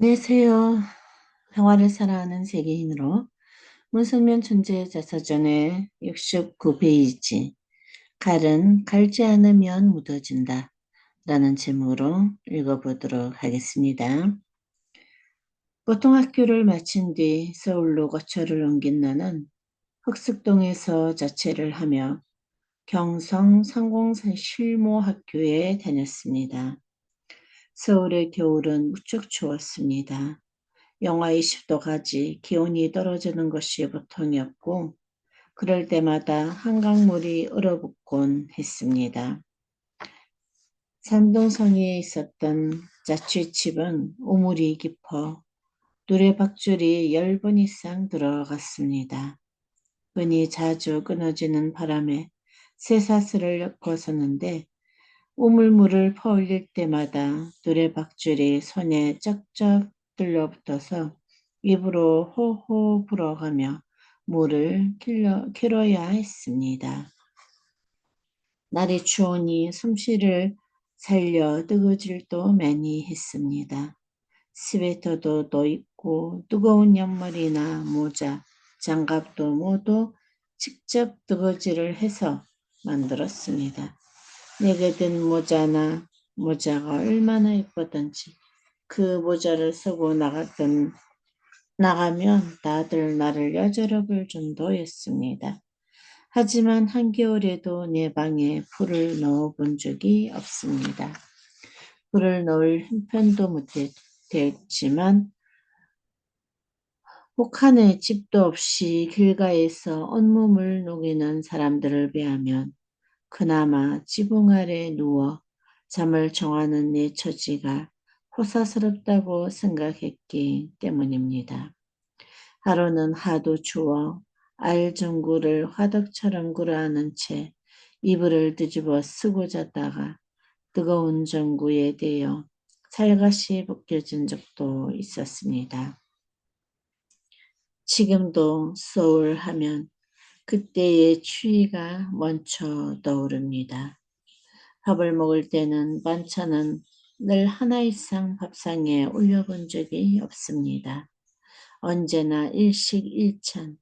안녕하세요. 평화를 사랑하는 세계인으로 문성면 존재 자서전의 69페이지 칼은 갈지 않으면 묻어진다 라는 제목으로 읽어보도록 하겠습니다. 보통 학교를 마친 뒤 서울로 거처를 옮긴 나는 흑석동에서 자취를 하며 경성 상공실모학교에 다녔습니다. 서울의 겨울은 무척 추웠습니다. 영하 20도 가지 기온이 떨어지는 것이 보통이었고 그럴 때마다 한강물이 얼어붙곤 했습니다. 산동성에 있었던 자취집은 우물이 깊어 누레박줄이 10번 이상 들어갔습니다. 은이 자주 끊어지는 바람에 쇠사슬을 엮어서는데 우물물을 퍼올릴 때마다 누레박줄이 손에 쩍쩍 들러붙어서 입으로 호호 불어가며 물을 길어야 했습니다. 날이 추우니 숨쉬를 살려 뜨거질도 많이 했습니다. 스웨터도 또 입고 뜨거운 양말이나 모자, 장갑도 모두 직접 뜨거질을 해서 만들었습니다. 내게 든 모자가 얼마나 예뻤던지 그 모자를 쓰고 나가면 다들 나를 여절어 볼 정도였습니다. 하지만 한겨울에도 내 방에 불을 넣어 본 적이 없습니다. 불을 넣을 형편도 못했지만 혹한의 집도 없이 길가에서 온몸을 녹이는 사람들을 비하면 그나마 지붕 아래 누워 잠을 청하는 내 처지가 호사스럽다고 생각했기 때문입니다. 하루는 하도 추워 알전구를 화덕처럼 구라하는 채 이불을 뒤집어 쓰고 잤다가 뜨거운 전구에 대어 살갗이 벗겨진 적도 있었습니다. 지금도 서울 하면 그때의 추위가 먼저 떠오릅니다. 밥을 먹을 때는 반찬은 늘 하나 이상 밥상에 올려본 적이 없습니다. 언제나 일식일찬,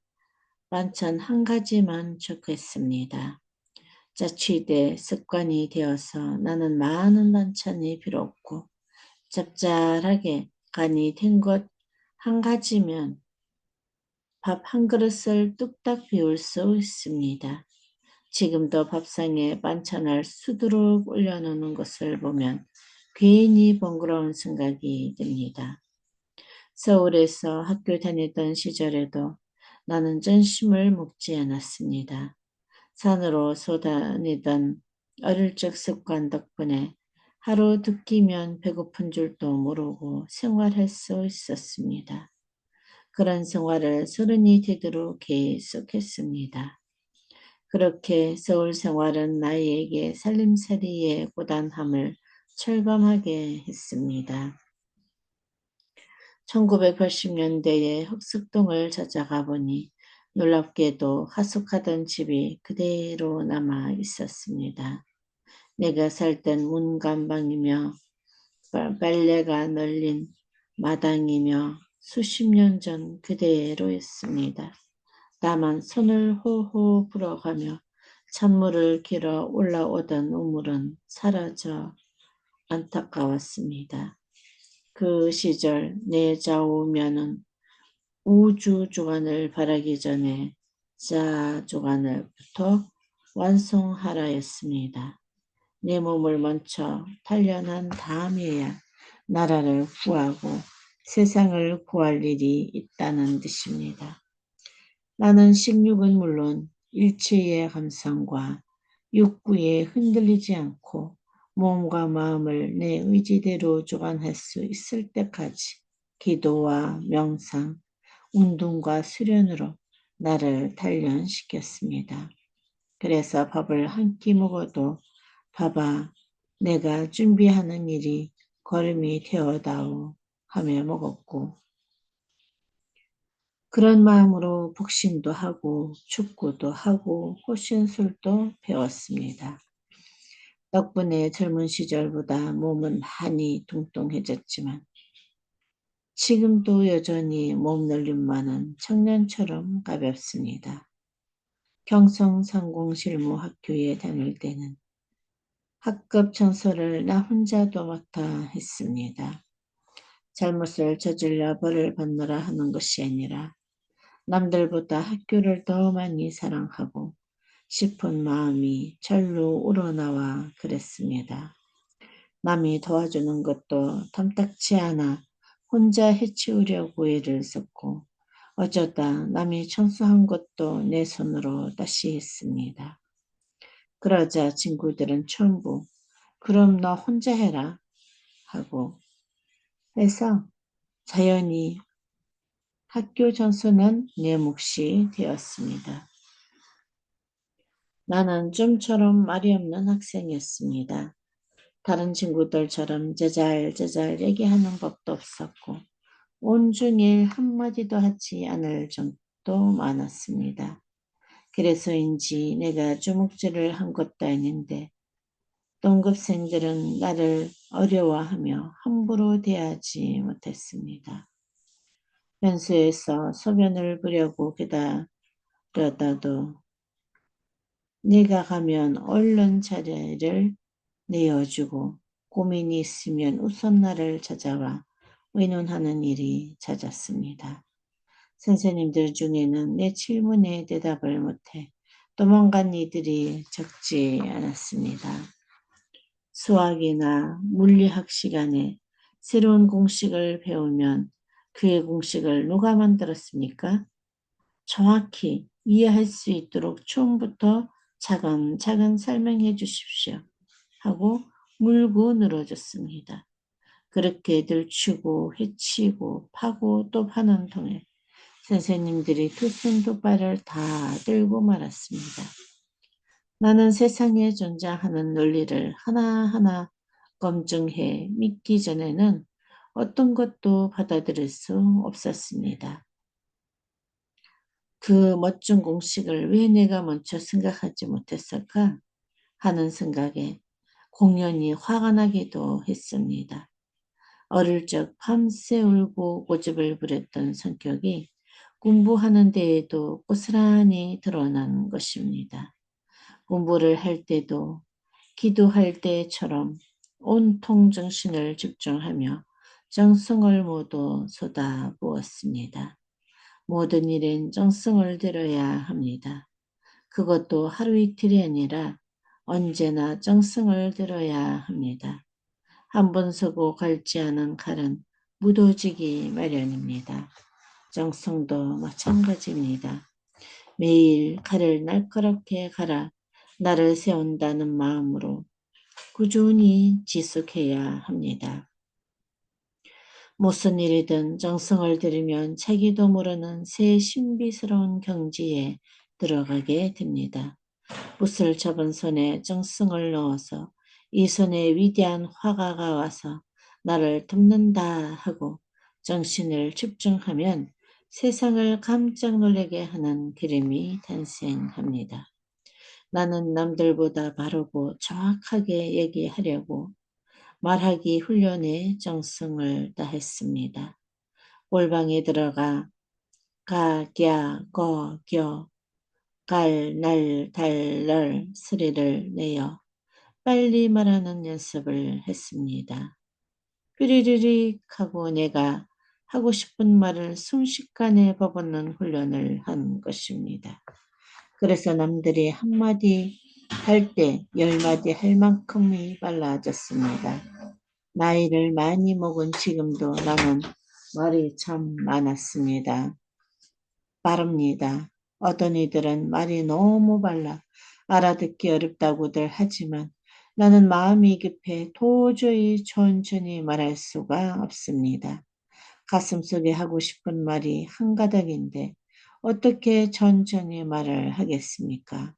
반찬 한 가지만 좋겠습니다. 자취대 습관이 되어서 나는 많은 반찬이 필요 없고 짭짤하게 간이 된 것 한 가지면 밥 한 그릇을 뚝딱 비울 수 있습니다. 지금도 밥상에 반찬을 수두룩 올려놓는 것을 보면 괜히 번거로운 생각이 듭니다. 서울에서 학교 다녔던 시절에도 나는 전심을 먹지 않았습니다. 산으로 쏘다니던 어릴 적 습관 덕분에 하루 두 끼면 배고픈 줄도 모르고 생활할 수 있었습니다. 그런 생활을 서른이 되도록 계속했습니다. 그렇게 서울 생활은 나에게 살림살이의 고단함을 철감하게 했습니다. 1980년대에 흑석동을 찾아가 보니 놀랍게도 하숙하던 집이 그대로 남아 있었습니다. 내가 살던 문간방이며 빨래가 널린 마당이며 수십 년 전 그대로였습니다. 다만 손을 호호 불어가며 찬물을 길어 올라오던 우물은 사라져 안타까웠습니다. 그 시절 내 좌우면은 우주주간을 바라기 전에 자주간을부터 완성하라였습니다. 내 몸을 먼저 단련한 다음에야 나라를 구하고 세상을 구할 일이 있다는 뜻입니다. 나는 식욕은 물론 일체의 감성과 욕구에 흔들리지 않고 몸과 마음을 내 의지대로 주관할 수 있을 때까지 기도와 명상, 운동과 수련으로 나를 단련시켰습니다. 그래서 밥을 한 끼 먹어도 봐봐 내가 준비하는 일이 걸음이 되어다오 하며 먹었고 그런 마음으로 복싱도 하고 축구도 하고 호신술도 배웠습니다. 덕분에 젊은 시절보다 몸은 많이 뚱뚱해졌지만 지금도 여전히 몸놀림만은 청년처럼 가볍습니다. 경성상공실무학교에 다닐 때는 학급 청소를 나 혼자도 맡아 했습니다. 잘못을 저질러 벌을 받느라 하는 것이 아니라 남들보다 학교를 더 많이 사랑하고 싶은 마음이 절로 우러나와 그랬습니다. 남이 도와주는 것도 탐탁치 않아 혼자 해치우려고 애를 썼고 어쩌다 남이 청소한 것도 내 손으로 다시 했습니다. 그러자 친구들은 전부 그럼 너 혼자 해라 하고 해서 자연히 학교 청소는 내 몫이 되었습니다. 나는 좀처럼 말이 없는 학생이었습니다. 다른 친구들처럼 제잘제잘 얘기하는 법도 없었고 온종일 한마디도 하지 않을 적도 많았습니다. 그래서인지 내가 주먹질을 한 것도 아닌데 동급생들은 나를 어려워하며 함부로 대하지 못했습니다. 변소에서 소변을 보려고 기다려다도 내가 가면 얼른 자리를 내어주고 고민이 있으면 우선 나를 찾아와 의논하는 일이 잦았습니다. 선생님들 중에는 내 질문에 대답을 못해 도망간 이들이 적지 않았습니다. 수학이나 물리학 시간에 새로운 공식을 배우면 그의 공식을 누가 만들었습니까? 정확히 이해할 수 있도록 처음부터 차근차근 설명해 주십시오. 하고 물고 늘어졌습니다. 그렇게 들추고 해치고 파고 또 파는 통에 선생님들이 두 손 두 발을 다 들고 말았습니다. 나는 세상에 존재하는 논리를 하나하나 검증해 믿기 전에는 어떤 것도 받아들일 수 없었습니다. 그 멋진 공식을 왜 내가 먼저 생각하지 못했을까 하는 생각에 공연히 화가 나기도 했습니다. 어릴 적 밤새 울고 고집을 부렸던 성격이 공부하는 데에도 고스란히 드러난 것입니다. 공부를 할 때도 기도할 때처럼 온통 정신을 집중하며 정성을 모두 쏟아부었습니다. 모든 일엔 정성을 들여야 합니다. 그것도 하루 이틀이 아니라 언제나 정성을 들여야 합니다. 한 번 서고 갈지 않은 칼은 무뎌지기 마련입니다. 정성도 마찬가지입니다. 매일 칼을 날카롭게 갈아 나를 세운다는 마음으로 꾸준히 지속해야 합니다. 무슨 일이든 정성을 들이면 자기도 모르는 새 신비스러운 경지에 들어가게 됩니다. 붓을 잡은 손에 정성을 넣어서 이 손에 위대한 화가가 와서 나를 돕는다 하고 정신을 집중하면 세상을 깜짝 놀라게 하는 그림이 탄생합니다. 나는 남들보다 바르고 정확하게 얘기하려고 말하기 훈련에 정성을 다했습니다. 골방에 들어가 가, 갸, 거, 겨, 갈, 날, 달, 널 소리를 내어 빨리 말하는 연습을 했습니다. 삐리리릭 하고 내가 하고 싶은 말을 순식간에 버붓는 훈련을 한 것입니다. 그래서 남들이 한마디 할 때 열마디 할 만큼이 빨라졌습니다. 나이를 많이 먹은 지금도 나는 말이 참 많았습니다. 빠릅니다. 어떤 이들은 말이 너무 빨라 알아듣기 어렵다고들 하지만 나는 마음이 급해 도저히 천천히 말할 수가 없습니다. 가슴속에 하고 싶은 말이 한가닥인데 어떻게 천천히 말을 하겠습니까?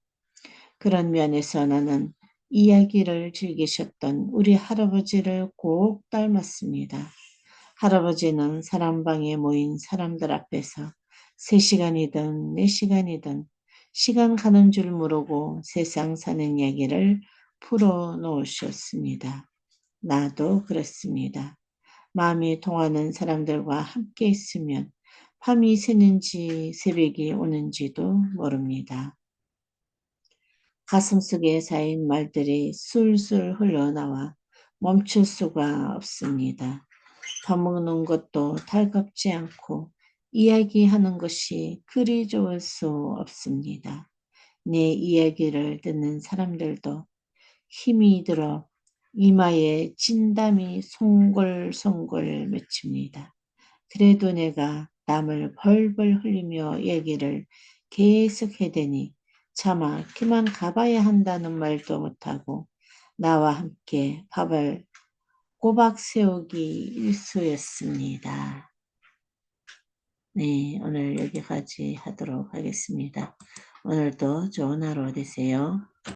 그런 면에서 나는 이야기를 즐기셨던 우리 할아버지를 꼭 닮았습니다. 할아버지는 사람방에 모인 사람들 앞에서 3시간이든 4시간이든 시간 가는 줄 모르고 세상 사는 이야기를 풀어놓으셨습니다. 나도 그렇습니다. 마음이 통하는 사람들과 함께 있으면 밤이 새는지 새벽이 오는지도 모릅니다. 가슴속에 쌓인 말들이 술술 흘러나와 멈출 수가 없습니다. 밥 먹는 것도 달갑지 않고 이야기하는 것이 그리 좋을 수 없습니다. 내 이야기를 듣는 사람들도 힘이 들어 이마에 진담이 송골송골 맺힙니다. 그래도 내가 땀을 벌벌 흘리며 얘기를 계속 해대니 차마 그만 가봐야 한다는 말도 못하고 나와 함께 밥을 꼬박 세우기 일쑤였습니다. 네, 오늘 여기까지 하도록 하겠습니다. 오늘도 좋은 하루 되세요.